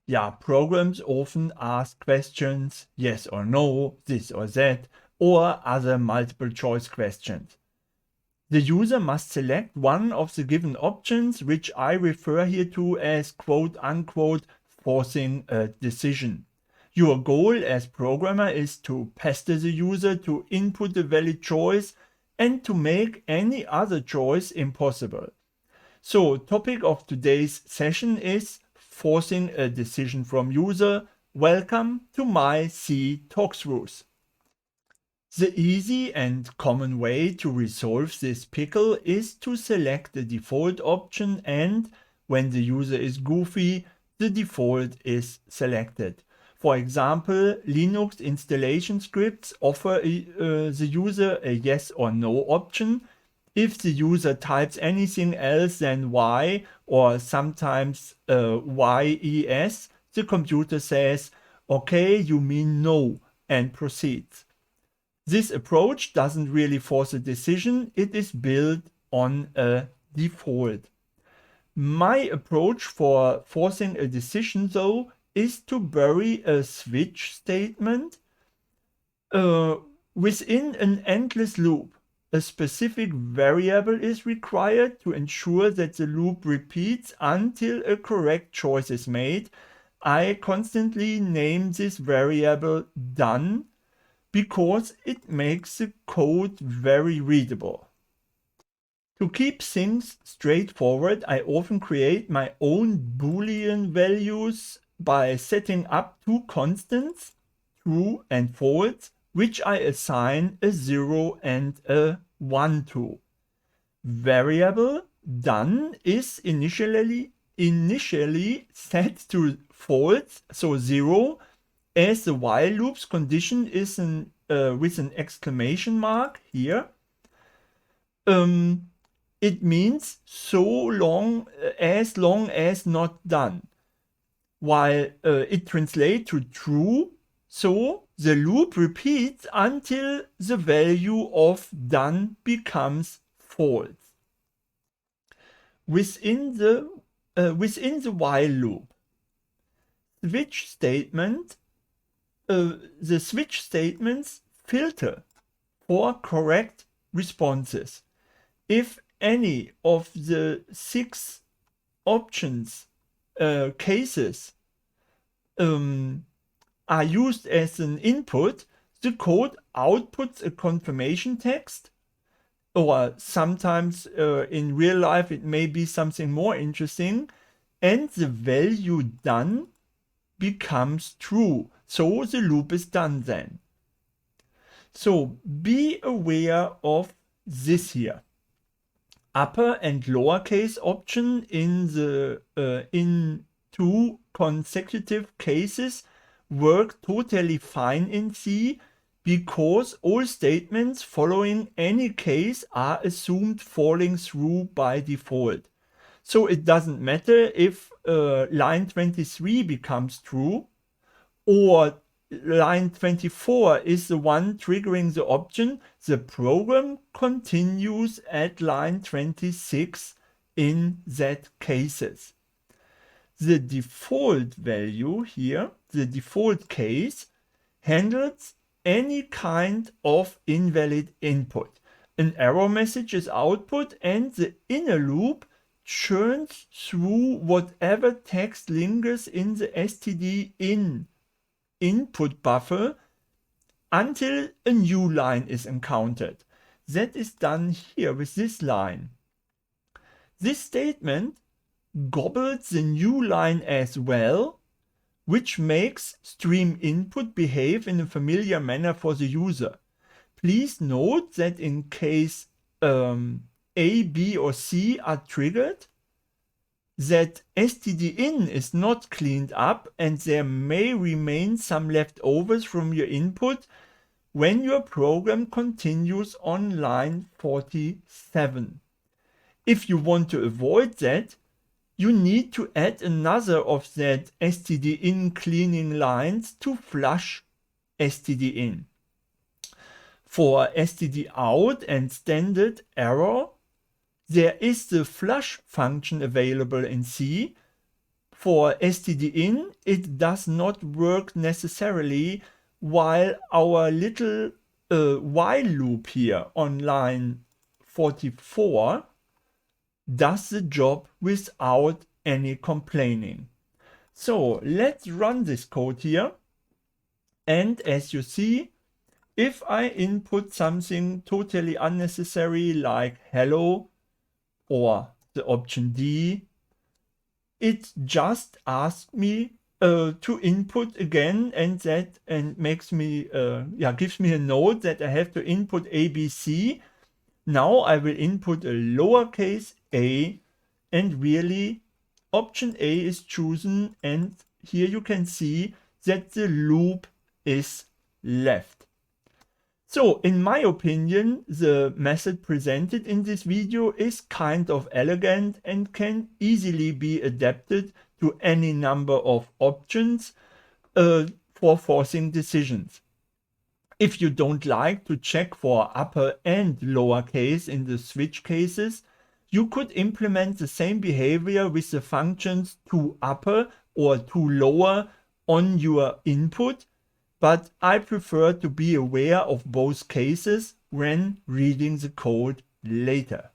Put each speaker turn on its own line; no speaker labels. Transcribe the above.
Yeah, programs often ask questions, yes or no, this or that, or other multiple choice questions. The user must select one of the given options, which I refer here to as quote unquote forcing a decision. Your goal as programmer is to pester the user to input a valid choice and to make any other choice impossible. So, topic of today's session is forcing a decision from user. Welcome to myCTalkthroughs. The easy and common way to resolve this pickle is to select the default option, and when the user is goofy, the default is selected. For example, Linux installation scripts offer the user a yes or no option. If the user types anything else than Y or sometimes YES, the computer says, okay, you mean no, and proceeds. This approach doesn't really force a decision, it is built on a default. My approach for forcing a decision, though, is to bury a switch statement within an endless loop. A specific variable is required to ensure that the loop repeats until a correct choice is made. I constantly name this variable done because it makes the code very readable. To keep things straightforward, I often create my own Boolean values by setting up two constants, true and false, which I assign a 0 and a 1 to. Variable done is initially set to false, so 0, as the while loop's condition is with an exclamation mark here. It means so long as not done, while it translates to true, so the loop repeats until the value of done becomes false. Within the while loop, switch statement the switch statements filter for correct responses. If any of the 6 options cases are used as an input, the code outputs a confirmation text, or sometimes in real life it may be something more interesting, and the value done becomes true. So the loop is done then. So be aware of this here. Upper and lowercase option in 2 consecutive cases work totally fine in C because all statements following any case are assumed falling through by default. So it doesn't matter if line 23 becomes true or line 24 is the one triggering the option, the program continues at line 26 in that cases. The default value here, the default case, handles any kind of invalid input. An error message is output and the inner loop churns through whatever text lingers in the std_in input buffer until a new line is encountered. That is done here with this line. This statement gobbles the new line as well, which makes stream input behave in a familiar manner for the user. Please note that in case A, B, or C are triggered, that std_in is not cleaned up and there may remain some leftovers from your input when your program continues on line 47. If you want to avoid that, you need to add another of that std_in cleaning lines to flush std_in. For std_out and standard error, there is the flush function available in C. For stdin, it does not work necessarily, while our little while loop here on line 44 does the job without any complaining. So let's run this code here. And as you see, if I input something totally unnecessary like hello or the option D, it just asks me to input again, and makes me gives me a note that I have to input ABC. Now I will input a lowercase a, and really option A is chosen, and here you can see that the loop is left. So in my opinion, the method presented in this video is kind of elegant and can easily be adapted to any number of options for forcing decisions. If you don't like to check for upper and lower case in the switch cases, you could implement the same behavior with the functions toUpper or toLower on your input, but I prefer to be aware of both cases when reading the code later.